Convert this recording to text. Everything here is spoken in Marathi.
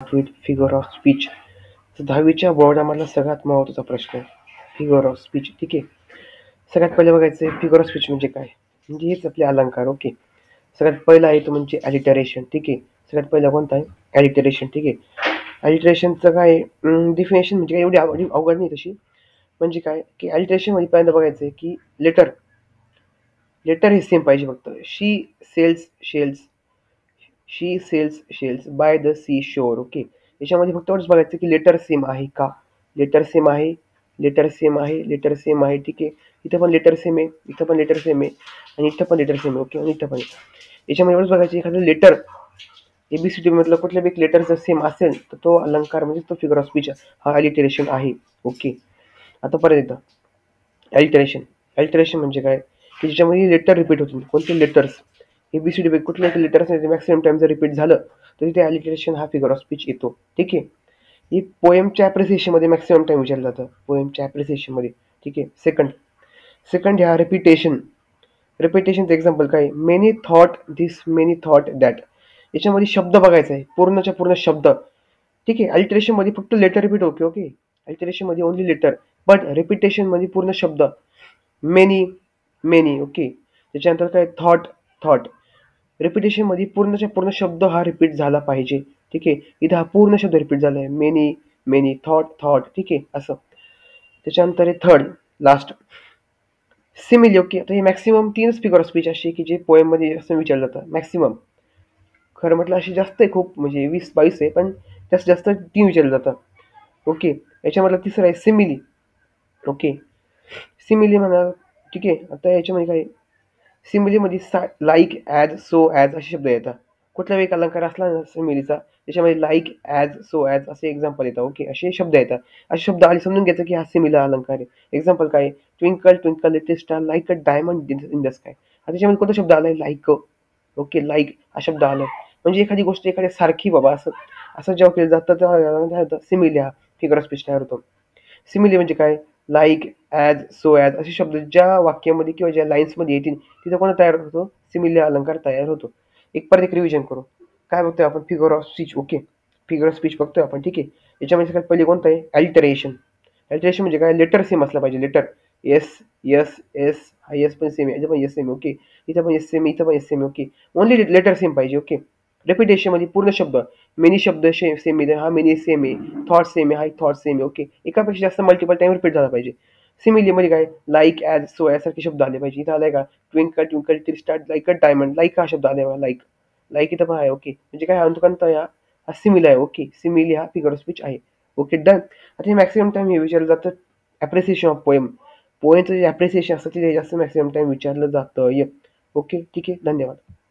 With figure of speech. तर 10वीच्या बोर्डामधला सगळ्यात महत्त्वाचा प्रश्न फिगर ऑफ स्पीच. ठीक आहे. सगळ्यात पहिले बघायचं फिगर ऑफ स्पीच म्हणजे काय. म्हणजे हेच आपले अलंकार. ओके. सगळ्यात पहिला आहे तो म्हणजे ॲलिटरेशन. ठीक आहे. सगळ्यात पहिला कोणता आहे ॲलिटरेशन. ठीक आहे. ॲलिटरेशनचं काय डिफिनेशन म्हणजे काय एवढी अवघड नाही तशी. म्हणजे काय की ॲलिटरेशनमध्ये पहिल्यांदा बघायचं आहे की लेटर लेटर हे सेम पाहिजे फक्त. She sells shells by the sea shore. Okay. याच्यामध्ये फक्त एवढंच बघायचं की लेटर सेम आहे का. लेटर सेम आहे, लेटर सेम आहे, लेटर सेम आहे. ठीक आहे. इथं पण लेटर सेम आहे, इथं पण लेटर सेम आहे आणि इथं पण लेटर सेम आहे. ओके. आणि इथं पण. याच्यामध्ये एवढंच बघायचं एखादं लेटर ABCD मधलं कुठल्या एक लेटर जर सेम असेल तर तो अलंकार म्हणजे तो फिगर ऑफ स्पीच हा अलिटरेशन आहे. ओके. आता परत एकदा अलिटरेशन. अलिटरेशन म्हणजे काय की ज्याच्यामध्ये लेटर रिपीट होतील. कोणते लेटर्स ABCD पैकी कुठल्याही लेटर्स मॅक्सिमम टाइम जर रिपीट झालं तर तिथे अलिटरेशन हा फिगर ऑफ स्पीच येतो. ठीक आहे. ही पोएमच्या ॲप्रिसिएशनमध्ये मॅक्सिमम टाइम विचारलं जातं. पोएमच्या ॲप्रिसिएशनमध्ये. ठीक आहे. सेकंड ह्या रिपिटेशनचं एक्झाम्पल काय many thought this many thought that. याच्यामध्ये शब्द बघायचा आहे पूर्णच्या पूर्ण शब्द. ठीक आहे. अल्टरेशनमध्ये फक्त लेटर रिपीट ओके. ओके. अल्टरेशनमध्ये ओनली लेटर बट रिपिटेशनमध्ये पूर्ण शब्द मेनी मेनी. ओके. त्याच्यानंतर काय थॉट रिपिटेशनमध्ये पूर्णच्या पूर्ण शब्द हा रिपीट झाला पाहिजे. ठीक आहे. इथं हा पूर्ण शब्द रिपीट झाला आहे मेनी मेनी थॉट. ठीक आहे. असं. त्याच्यानंतर आहे थर्ड लास्ट सिमिली. ओके. आता हे मॅक्सिमम 3च फिगर ऑफ स्पीच अशी की जे पोएममध्ये असं विचारलं जातं मॅक्सिमम. खरं म्हटलं अशी जास्त आहे खूप म्हणजे 20-22 आहे पण जास्तीत जास्त 3 विचारलं जातं. ओके. याच्यामधलं तिसरं आहे सिमिली. ओके. सिमिली म्हणा. ठीक आहे. आता याच्यामध्ये काय सिमिलीमध्ये लाईक ॲज सो ॲज असे शब्द येतात. कुठलाही एक अलंकार असला ना सिमिलीचा त्याच्यामध्ये लाईक ॲज सो ॲज असे एक्झाम्पल येतात. ओके. असे शब्द येतात. असे शब्द आधी समजून घ्यायचं की हा सिमिलर अलंकार आहे. एक्झाम्पल काय twinkle twinkle little star like a diamond in the sky. आता त्याच्यामध्ये कोणता शब्द आलाय लाईक. ओके. लाईक हा शब्द आलाय म्हणजे एखादी गोष्ट एखाद्या सारखी बाबा असं असं जेव्हा केलं जातं तेव्हा सिमिली हा फिगर ऑफ स्पीच तयार होतो. सिमिली म्हणजे काय लाईक ॲज सो ॲज असे शब्द ज्या वाक्यामध्ये किंवा ज्या लाईन्समध्ये येतील तिथं कोणता तयार होतो सिमिली अलंकार तयार होतो. परत एक रिव्हिजन करू. काय बघतोय आपण figure of speech. Okay. Figure of speech बघतोय आपण. ठीक आहे. याच्यामध्ये सगळ्यात पहिले कोणतं आहे अल्टरेशन. अल्टरेशन म्हणजे काय लेटर सेम असला पाहिजे. लेटर एस एस एस हा एस पण सेम आहे. इथं पण एस सेम. ओके. इथं पण एस सेम इथं पण S same. Okay. Only letter same पाहिजे. ओके. रेपिटेशनमध्ये पूर्ण शब्द मेनी शब्द सेम आहे हा मेनी सेम आहे. थॉट सेम आहे हा थॉट सेम आहे. ओके. एकापेक्षा जास्त मल्टिपल टाइम रिपीट झाला पाहिजे. सिमिलीमध्ये काय लाईक ॲज सो यासारखे शब्द आले पाहिजे. इथं आलाय का twinkle twinkle little star like a diamond like हा शब्द आलाय लाईक लाईक इथं पण आहे. ओके. म्हणजे काय म्हणतो हा सिमिली आहे. ओके. सिमिली हा फिगर ऑफ स्पीच आहे. ओके. डन. आता हे मॅक्सिमम टाइम हे विचारलं जातं ॲप्रिसिएशन ऑफ पोएम. पोएमचं जे ॲप्रिसिएशन असतं ते जास्त मॅक्सिमम टाइम विचारलं जातं. ओके. ठीक आहे. धन्यवाद.